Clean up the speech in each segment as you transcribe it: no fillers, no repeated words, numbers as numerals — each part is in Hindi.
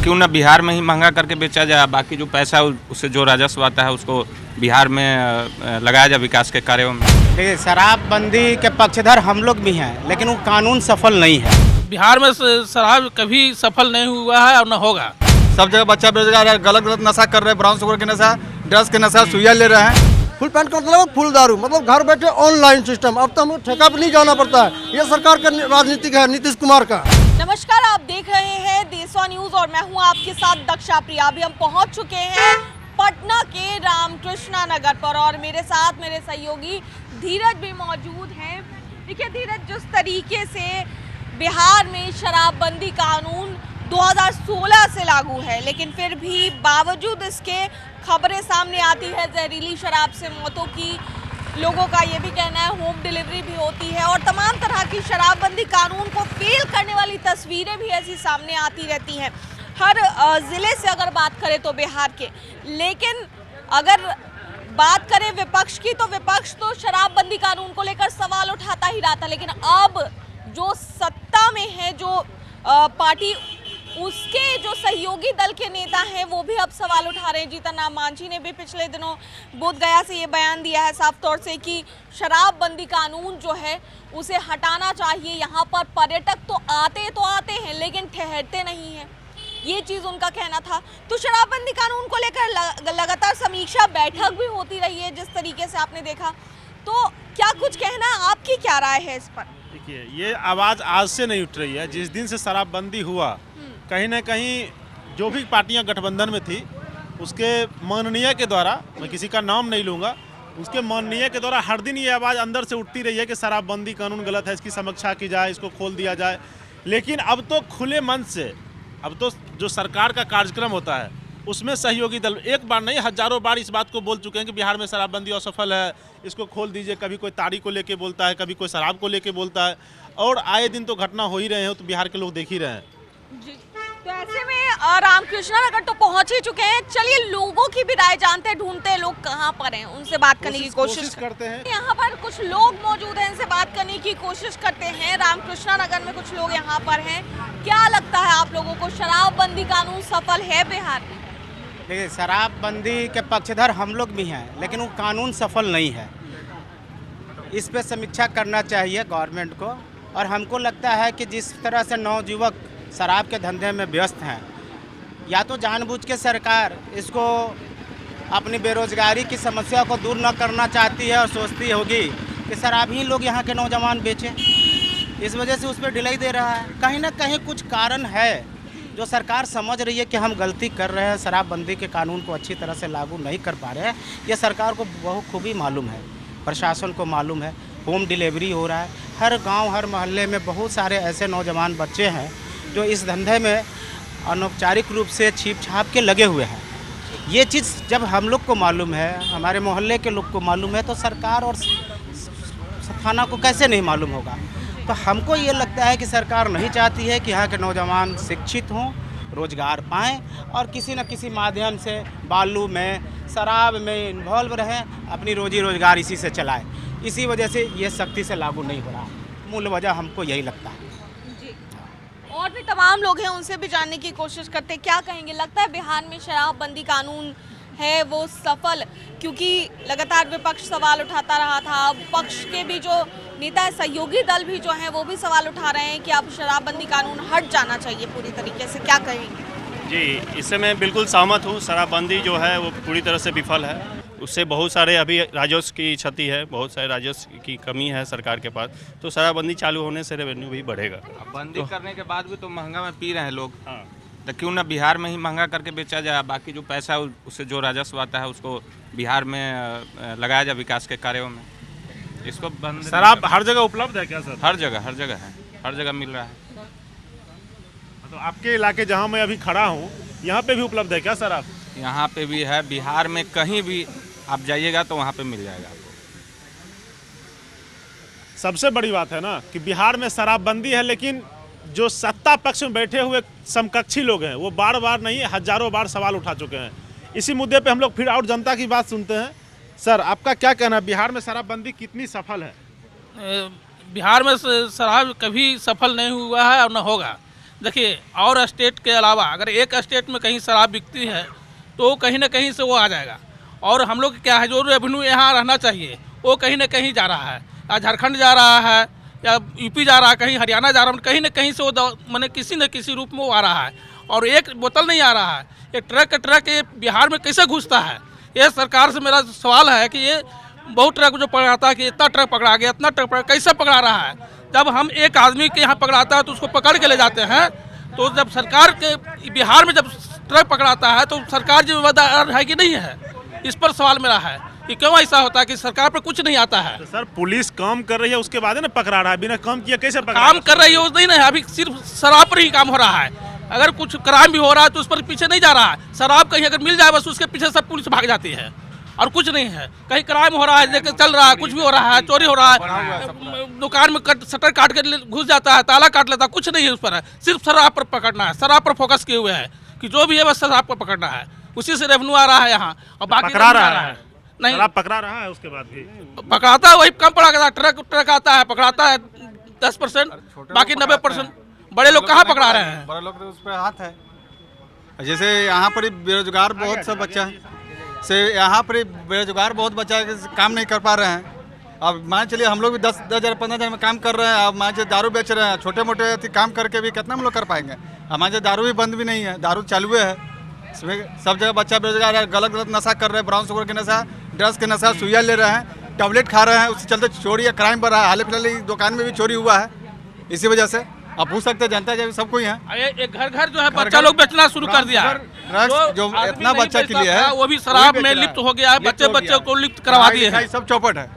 क्यों ना बिहार में ही महंगा करके बेचा जाए, बाकी जो पैसा उससे जो राजस्व आता है उसको बिहार में लगाया जाए विकास के कार्यों में। देखिए, शराबबंदी के पक्षधर हम लोग भी हैं, लेकिन वो कानून सफल नहीं है। बिहार में शराब कभी सफल नहीं हुआ है और न होगा। सब जगह बच्चा बेरोजगार है, गलत गलत नशा कर रहे हैं, ब्राउन शुगर के नशा, ड्रग्स के नशा, सुइया ले रहे हैं। फुल पैंट का मतलब फुल दारू, मतलब घर बैठे ऑनलाइन सिस्टम। अब तो हमें ठेका पे नहीं जाना पड़ता है। ये सरकार का राजनीतिक है, नीतीश कुमार का। नमस्कार, आप देख रहे हैं देशवा न्यूज और मैं हूं आपके साथ दक्षा प्रिया। अभी हम पहुंच चुके हैं पटना के रामकृष्णा नगर पर और मेरे साथ मेरे सहयोगी धीरज भी मौजूद हैं। देखिए धीरज, जिस तरीके से बिहार में शराबबंदी कानून 2016 से लागू है, लेकिन फिर भी बावजूद इसके खबरें सामने आती है जहरीली शराब से मौतों की। लोगों का ये भी कहना है होम डिलीवरी भी होती है और तमाम तरह की शराबबंदी कानून को फेल करने वाली तस्वीरें भी ऐसी सामने आती रहती हैं हर ज़िले से अगर बात करें तो बिहार के। लेकिन अगर बात करें विपक्ष की, तो विपक्ष तो शराबबंदी कानून को लेकर सवाल उठाता ही रहा था, लेकिन अब जो सत्ता में है, जो पार्टी, उसके जो सहयोगी दल के नेता हैं वो भी अब सवाल उठा रहे हैं। जीतन राम मांझी ने भी पिछले दिनों बोध गया से ये बयान दिया है साफ तौर से कि शराबबंदी कानून जो है उसे हटाना चाहिए। यहाँ पर पर्यटक तो आते हैं लेकिन ठहरते नहीं हैं, ये चीज़ उनका कहना था। तो शराबबंदी कानून को लेकर लगातार समीक्षा बैठक भी होती रही है, जिस तरीके से आपने देखा। तो क्या कुछ कहना है, आपकी क्या राय है इस पर? देखिए, ये आवाज़ आज से नहीं उठ रही है। जिस दिन से शराबबंदी हुआ, कहीं ना कहीं जो भी पार्टियां गठबंधन में थी उसके माननीय के द्वारा, मैं किसी का नाम नहीं लूँगा, उसके माननीय के द्वारा हर दिन ये आवाज़ अंदर से उठती रही है कि शराबबंदी कानून गलत है, इसकी समीक्षा की जाए, इसको खोल दिया जाए। लेकिन अब तो खुले मन से, अब तो जो सरकार का कार्यक्रम होता है उसमें सहयोगी दल एक बार नहीं हजारों बार इस बात को बोल चुके हैं कि बिहार में शराबबंदी असफल है, इसको खोल दीजिए। कभी कोई ताड़ी को लेके बोलता है, कभी कोई शराब को लेके बोलता है, और आए दिन तो घटना हो ही रहे हैं, तो बिहार के लोग देख ही रहे हैं जी। तो ऐसे में रामकृष्णा नगर तो पहुंच ही चुके हैं। चलिए लोगों की भी राय जानते हैं, ढूंढते हैं लोग कहां पर हैं, उनसे बात करने की कोशिश करते हैं। यहाँ पर कुछ लोग मौजूद हैं, इनसे बात करने की कोशिश करते हैं। रामकृष्णा नगर में कुछ लोग यहाँ पर हैं। क्या लगता है आप लोगों को, शराबबंदी कानून सफल है बिहार में? देखिए, शराबबंदी के पक्षधर हम लोग भी हैं, लेकिन वो कानून सफल नहीं है। इस पे समीक्षा करना चाहिए गवर्नमेंट को। और हमको लगता है कि जिस तरह से नौजुवक शराब के धंधे में व्यस्त हैं, या तो जानबूझ के सरकार इसको अपनी बेरोजगारी की समस्या को दूर न करना चाहती है और सोचती होगी कि शराब ही लोग यहाँ के नौजवान बेचें, इस वजह से उस पर ढिलाई दे रहा है। कहीं ना कहीं कुछ कारण है जो सरकार समझ रही है कि हम गलती कर रहे हैं, शराबबंदी के कानून को अच्छी तरह से लागू नहीं कर पा रहे हैं। ये सरकार को बखूबी मालूम है, प्रशासन को मालूम है। होम डिलीवरी हो रहा है हर गांव, हर मोहल्ले में। बहुत सारे ऐसे नौजवान बच्चे हैं जो इस धंधे में अनौपचारिक रूप से छीप छाप के लगे हुए हैं। ये चीज़ जब हम लोग को मालूम है, हमारे मोहल्ले के लोग को मालूम है, तो सरकार और थाना को कैसे नहीं मालूम होगा? तो हमको ये लगता है कि सरकार नहीं चाहती है कि यहाँ के नौजवान शिक्षित हों, रोजगार पाएँ और किसी न किसी माध्यम से बालू में, शराब में इन्वॉल्व रहें, अपनी रोजी रोजगार इसी से चलाएं। इसी वजह से ये सख्ती से लागू नहीं हो रहा। मूल वजह हमको यही लगता है जी। और भी तमाम लोग हैं, उनसे भी जानने की कोशिश करते हैं। क्या कहेंगे, लगता है बिहार में शराबबंदी कानून है वो सफल? क्योंकि लगातार विपक्ष सवाल उठाता रहा था, पक्ष के भी जो नेता है, सहयोगी दल भी जो हैं वो भी सवाल उठा रहे हैं कि अब शराबबंदी कानून हट जाना चाहिए पूरी तरीके से। क्या कहेंगे? जी, इससे मैं बिल्कुल सहमत हूँ। शराबबंदी जो है वो पूरी तरह से विफल है। उससे बहुत सारे अभी राजस्व की क्षति है, बहुत सारे राजस्व की कमी है सरकार के पास। तो शराबबंदी चालू होने से रेवेन्यू भी बढ़ेगा। बंदी करने के बाद भी तो महंगा में पी रहे हैं लोग। हाँ, तो क्यों ना बिहार में ही महंगा करके बेचा जाए, बाकी जो पैसा उससे जो राजस्व आता है उसको बिहार में लगाया जाए विकास के कार्यों में। इसको बंद। शराब हर जगह उपलब्ध है क्या सर? हर जगह है, हर जगह मिल रहा है। तो आपके इलाके जहाँ मैं अभी खड़ा हूँ, यहाँ पे भी उपलब्ध है क्या शराब? यहाँ पे भी है, बिहार में कहीं भी आप जाइएगा तो वहाँ पे मिल जाएगा आपको। सबसे बड़ी बात है ना कि बिहार में शराबबंदी है, लेकिन जो सत्ता पक्ष में बैठे हुए समकक्षी लोग हैं वो बार बार नहीं हजारों बार सवाल उठा चुके हैं। इसी मुद्दे पे हम लोग फिर और जनता की बात सुनते हैं। सर, आपका क्या कहना है, बिहार में शराबबंदी कितनी सफल है? बिहार में शराब कभी सफल नहीं हुआ है और न होगा। देखिए, और स्टेट के अलावा अगर एक स्टेट में कहीं शराब बिकती है तो कहीं ना कहीं से वो आ जाएगा। और हम लोग क्या है, जो रेवेन्यू यहाँ रहना चाहिए वो कहीं ना कहीं जा रहा है, या झारखंड जा रहा है या यूपी जा रहा है, कहीं हरियाणा जा रहा है, कहीं ना कहीं से वो मैंने किसी न किसी रूप में वो आ रहा है। और एक बोतल नहीं आ रहा है, ये ट्रक ये बिहार में कैसे घुसता है? ये सरकार से मेरा सवाल है कि ये बहुत ट्रक जो पकड़ाता है कि इतना ट्रक पकड़ा गया, इतना ट्रक कैसे पकड़ा रहा है? जब हम एक आदमी के यहाँ पकड़ाता है तो उसको पकड़ के ले जाते हैं, तो जब सरकार के बिहार में जब ट्रक पकड़ाता है तो सरकार जिम्मेदार है कि नहीं है? इस पर सवाल मेरा है कि क्यों ऐसा होता है कि सरकार पर कुछ नहीं आता है। तो सर पुलिस काम कर रही है, उसके बाद है ना पकड़ा रहा है, बिना काम किए कैसे पकड़ा? काम कर रही है उस नहीं है, अभी सिर्फ शराब पर ही काम हो रहा है। अगर कुछ क्राइम भी हो रहा है तो उस पर पीछे नहीं जा रहा है। शराब कहीं अगर मिल जाए बस उसके पीछे सब पुलिस भाग जाती है, और कुछ नहीं है। कहीं क्राइम हो रहा है, लेकर चल रहा है, कुछ भी हो रहा है, चोरी हो रहा है, दुकान में शटर काट के घुस जाता है, ताला काट लेता है, कुछ नहीं है उस पर है। सिर्फ शराब पर पकड़ना है, शराब पर फोकस किए हुए है कि जो भी है बस शराब पर पकड़ना है, उसी से रेवेन्यू आ रहा है यहाँ। और बाकी पकड़ा रहा है नहीं, शराब पकड़ा रहा है, उसके बाद भी पकड़ाता है वही कम पड़ा, ट्रक आता है पकड़ाता है 10%, बाकी 90% बड़े लोग कहाँ पकड़ा रहे हैं? बड़े लोग तो उस पर हाथ है। जैसे यहाँ पर बेरोजगार बहुत सा बच्चा है, से यहाँ पर बेरोजगार बहुत बच्चा है, काम नहीं कर पा रहे हैं। अब मान चलिए हम लोग भी 10,000 15,000 में काम कर रहे हैं, अब मान चलिए दारू बेच रहे हैं, छोटे मोटे काम करके भी कितना हम लोग कर पाएंगे? हमारे दारू भी बंद भी नहीं है, दारू चालू है, सब जगह बच्चा बेरोजगार है, गलत नशा कर रहे हैं, ब्राउन शुगर के नशा, ड्रग्स के नशा, सुइया ले रहे हैं, टैबलेट खा रहे हैं, उसके चलते चोरी या क्राइम बढ़ रहा है। हाल फिलहाल दुकान में भी चोरी हुआ है, इसी वजह से आप पूछ सकते हैं, जनता जब सब कोई है। एक घर जो है बच्चा लोग बेचना शुरू कर दिया है, ड्रग्स जो इतना बच्चा के लिए है वो भी शराब में लिप्त हो गया है, बच्चे को लिप्त करवा दिए हैं। सब चौपट है,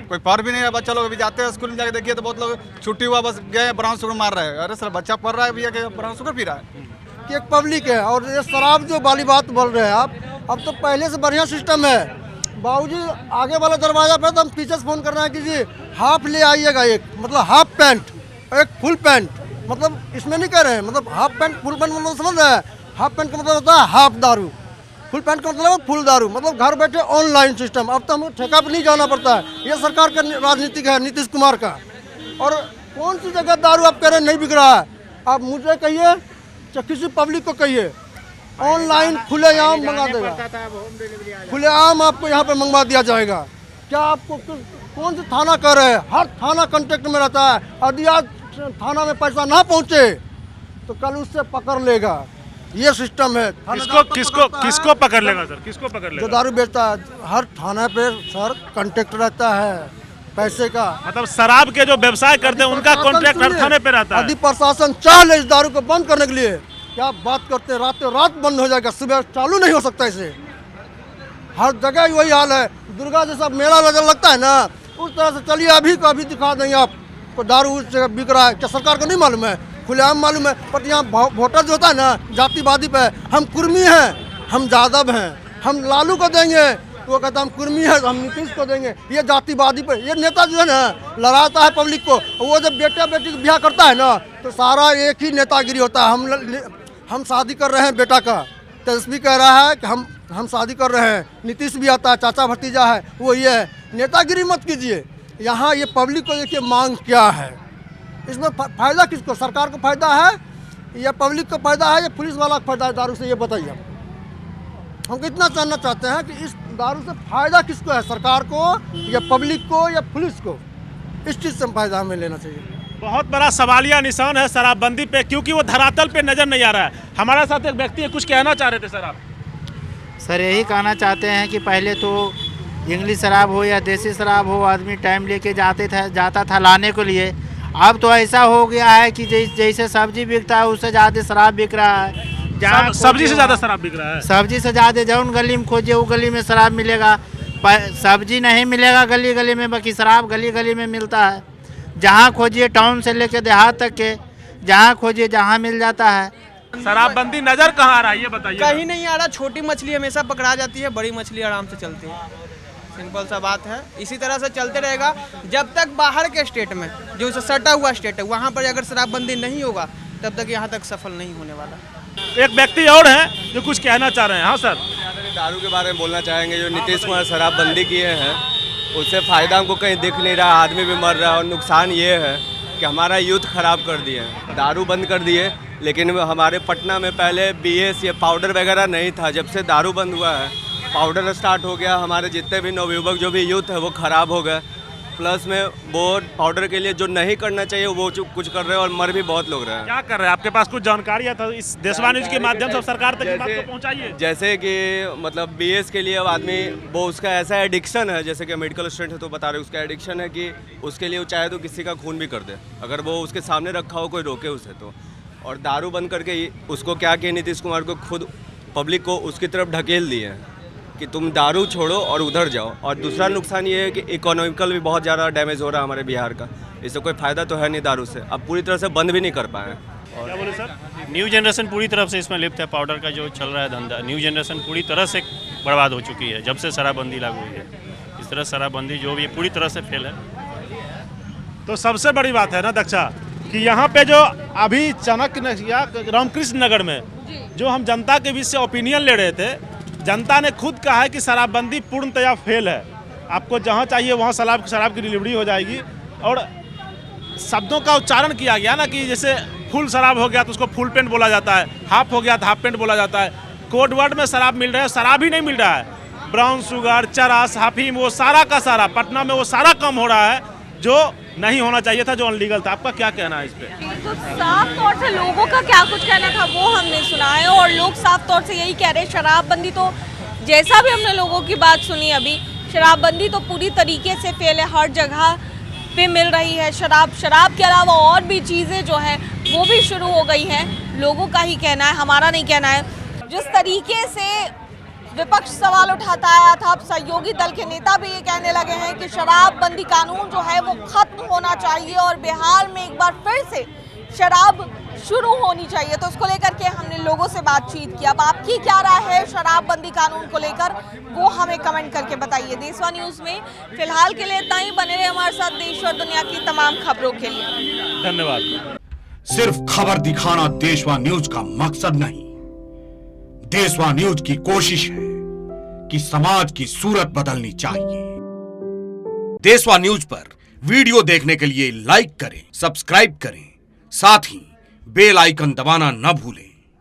कोई पढ़ भी नहीं है। बच्चा लोग अभी जाते हैं स्कूल में, जाके देखिए तो बहुत लोग छुट्टी हुआ बस गए ब्राउन शुगर मार रहे हैं। अरे सर बच्चा पढ़ रहा है भैया कि ब्राउन शुगर पी रहा है कि एक पब्लिक है। और ये शराब जो वाली बात बोल रहे हैं आप, अब तो पहले से बढ़िया सिस्टम है। बाबूजी आगे वाला दरवाजा पे तो हम पीछे से फोन कर रहे हैं कि जी हाफ ले आइएगा, एक मतलब हाफ पैंट, एक फुल पैंट, मतलब इसमें नहीं कह रहे हैं, मतलब हाफ पैंट फुल पैंट मतलब समझ रहे हैं? हाफ पैंट का मतलब होता है हाफ दारू, फुल पैंट का मतलब फुल दारू, मतलब घर बैठे ऑनलाइन सिस्टम। अब तो हमें ठेका पर नहीं जाना पड़ता है। ये सरकार का राजनीतिक है, नीतीश कुमार का। और कौन सी जगह दारू आप कह रहे हैं नहीं बिक रहा है? आप मुझे कहिए, किसी पब्लिक को कहिए, ऑनलाइन खुलेआम मंगा देगा, खुलेआम आपको यहाँ पे मंगवा दिया जाएगा। क्या आपको कौन सा थाना कह रहे हैं? हर थाना कांटेक्ट में रहता है। यदि आज थाना में पैसा ना पहुँचे तो कल उससे पकड़ लेगा। ये सिस्टम है। किसको पकड़ लेगा सर? किसको पकड़ लेगा? जो दारू बेचता है, हर थाना पे सर कांटेक्ट रहता है पैसे का। मतलब शराब के जो व्यवसाय करते हैं उनका कॉन्ट्रैक्ट हर थाने पे रहता है। यदि प्रशासन चाह ले इस दारू को बंद करने के लिए, क्या बात करते हैं, रातों रात बंद हो जाएगा, सुबह चालू नहीं हो सकता इसे। हर जगह वही हाल है। दुर्गा जैसा मेला लगता है ना, उस तरह से चलिए अभी को अभी दिखा देंगे आपको दारू उस जगह बिक रहा है। क्या सरकार को नहीं मालूम है? खुलेआम मालूम है। पर यहाँ वोटर जो होता है ना, जातिवादी पे, हम कुर्मी हैं, हम यादव हैं, हम लालू को देंगे, वो कहता हम कुर्मी है, हम नीतीश को देंगे। ये जातिवादी पे ये नेता जो है ना लड़ाता है पब्लिक को। वो जब बेटा बेटी का ब्याह करता है ना तो सारा एक ही नेतागिरी होता है। हम शादी कर रहे हैं बेटा का, तेजस्वी कह रहा है कि हम शादी कर रहे हैं, नीतीश भी आता है, चाचा भतीजा है, वो ये है। नेतागिरी मत कीजिए। यहाँ ये पब्लिक को देखिए मांग क्या है, इसमें फ़ायदा किसको? सरकार को फ़ायदा है या पब्लिक को फ़ायदा है या पुलिस वाला को फ़ायदा है दारू से? ये बताइए आप। हम कितना जानना चाहते हैं कि इस दारू से फ़ायदा किसको है, सरकार को या पब्लिक को या पुलिस को? इस चीज़ से फ़ायदा हमें लेना चाहिए। बहुत बड़ा सवालिया निशान है शराबबंदी पे, क्योंकि वो धरातल पे नज़र नहीं आ रहा है। हमारे साथ एक व्यक्ति है, कुछ कहना चाह रहे थे सर आप? सर यही कहना चाहते हैं कि पहले तो इंग्लिश शराब हो या देसी शराब हो, आदमी टाइम लेके जाता था लाने के लिए। अब तो ऐसा हो गया है कि जैसे सब्जी बिकता है उससे ज़्यादा शराब बिक रहा है। सब्जी से ज़्यादा शराब बिक रहा है। सब्जी से ज़्यादा जौन गली में खोजिए वो गली में शराब मिलेगा। सब्जी नहीं मिलेगा गली गली में, बाकी शराब गली गली में मिलता है। जहाँ खोजिए टाउन से लेके देहात तक के, जहाँ खोजिए जहाँ मिल जाता है। शराबबंदी नज़र कहाँ आ रहा है ये बताइए? कहीं नहीं आ रहा। छोटी मछली हमेशा पकड़ा जाती है, बड़ी मछली आराम से चलती है। सिंपल सा बात है। इसी तरह से चलते रहेगा जब तक बाहर के स्टेट में, जो सटा हुआ स्टेट है, वहाँ पर अगर शराबबंदी नहीं होगा तब तक यहाँ तक सफल नहीं होने वाला। एक व्यक्ति और हैं जो कुछ कहना चाह रहे हैं। हाँ सर, दारू के बारे में बोलना चाहेंगे। जो नीतीश कुमार शराबबंदी किए हैं उससे फ़ायदा हमको कहीं दिख नहीं रहा, आदमी भी मर रहा है और नुकसान ये है कि हमारा यूथ ख़राब कर दिए, दारू बंद कर दिए। लेकिन हमारे पटना में पहले BS ये पाउडर वगैरह नहीं था। जब से दारू बंद हुआ है, पाउडर स्टार्ट हो गया, हमारे जितने भी नवयुवक जो भी यूथ है वो ख़राब हो गए। प्लस में वो पाउडर के लिए जो नहीं करना चाहिए वो कुछ कर रहे हैं और मर भी बहुत लोग रहे हैं। क्या कर रहे हैं? आपके पास कुछ जानकारी है तो इस देशवा न्यूज के माध्यम से सरकार तक इस बात को पहुंचाइए। जैसे कि मतलब BS के लिए अब आदमी वो उसका ऐसा एडिक्शन है, जैसे कि मेडिकल स्टूडेंट है तो बता रहे उसका एडिक्शन है कि उसके लिए वो चाहे तो किसी का खून भी कर दे, अगर वो उसके सामने रखा हो कोई रोके उसे तो। और दारू बंद करके उसको क्या किया नीतीश कुमार को, खुद पब्लिक को उसकी तरफ ढकेल दिए हैं कि तुम दारू छोड़ो और उधर जाओ। और दूसरा नुकसान ये है कि इकोनॉमिकल भी बहुत ज़्यादा डैमेज हो रहा है हमारे बिहार का। इससे कोई फ़ायदा तो है नहीं दारू से, अब पूरी तरह से बंद भी नहीं कर पाए। क्या बोले सर? न्यू जनरेशन पूरी तरफ से इसमें लिप्त है। पाउडर का जो चल रहा है धंधा, न्यू जनरेशन पूरी तरह से बर्बाद हो चुकी है जब से शराबबंदी लागू हुई है। इस तरह शराबबंदी जो भी पूरी तरह से फेल है। तो सबसे बड़ी बात है ना दक्षा कि यहाँ पे जो अभी चाणक्य या रामकृष्ण नगर में जो हम जनता के बीच से ओपिनियन ले रहे थे, जनता ने खुद कहा है कि शराबबंदी पूर्णतया फेल है। आपको जहाँ चाहिए वहाँ शराब की डिलीवरी हो जाएगी। और शब्दों का उच्चारण किया गया ना कि जैसे फुल शराब हो गया तो उसको फुल पेंट बोला जाता है, हाफ हो गया तो हाफ पेंट बोला जाता है। कोड वर्ड में शराब मिल रहा है, शराब ही नहीं मिल रहा है। ब्राउन शुगर, चरस, हाफीम, वो सारा का सारा पटना में वो सारा कम हो रहा है जो नहीं होना चाहिए था, जो अनलीगल था। आपका क्या कहना है इस पे? तो साफ तौर से लोगों का क्या कुछ कहना था वो हमने सुना है और लोग साफ तौर से यही कह रहे हैं शराबबंदी तो, जैसा भी हमने लोगों की बात सुनी अभी, शराबबंदी तो पूरी तरीके से फेल है। हर जगह पे मिल रही है शराब के अलावा और भी चीज़ें जो है वो भी शुरू हो गई हैं। लोगों का ही कहना है, हमारा नहीं कहना है। जिस तरीके से विपक्ष सवाल उठाता आया था, अब सहयोगी दल के नेता भी ये कहने लगे हैं कि शराबबंदी कानून जो है वो खत्म होना चाहिए और बिहार में एक बार फिर से शराब शुरू होनी चाहिए। तो उसको लेकर के हमने लोगों से बातचीत की। अब आपकी क्या राय है शराबबंदी कानून को लेकर, वो हमें कमेंट करके बताइए। देशवा न्यूज़ में फिलहाल के लिए इतना ही। बने रहे हमारे साथ देश और दुनिया की तमाम खबरों के लिए। धन्यवाद। सिर्फ खबर दिखाना देशवा न्यूज का मकसद नहीं, देशवा न्यूज की कोशिश है कि समाज की सूरत बदलनी चाहिए। देशवा न्यूज पर वीडियो देखने के लिए लाइक करें, सब्सक्राइब करें, साथ ही बेल आइकन दबाना न भूलें।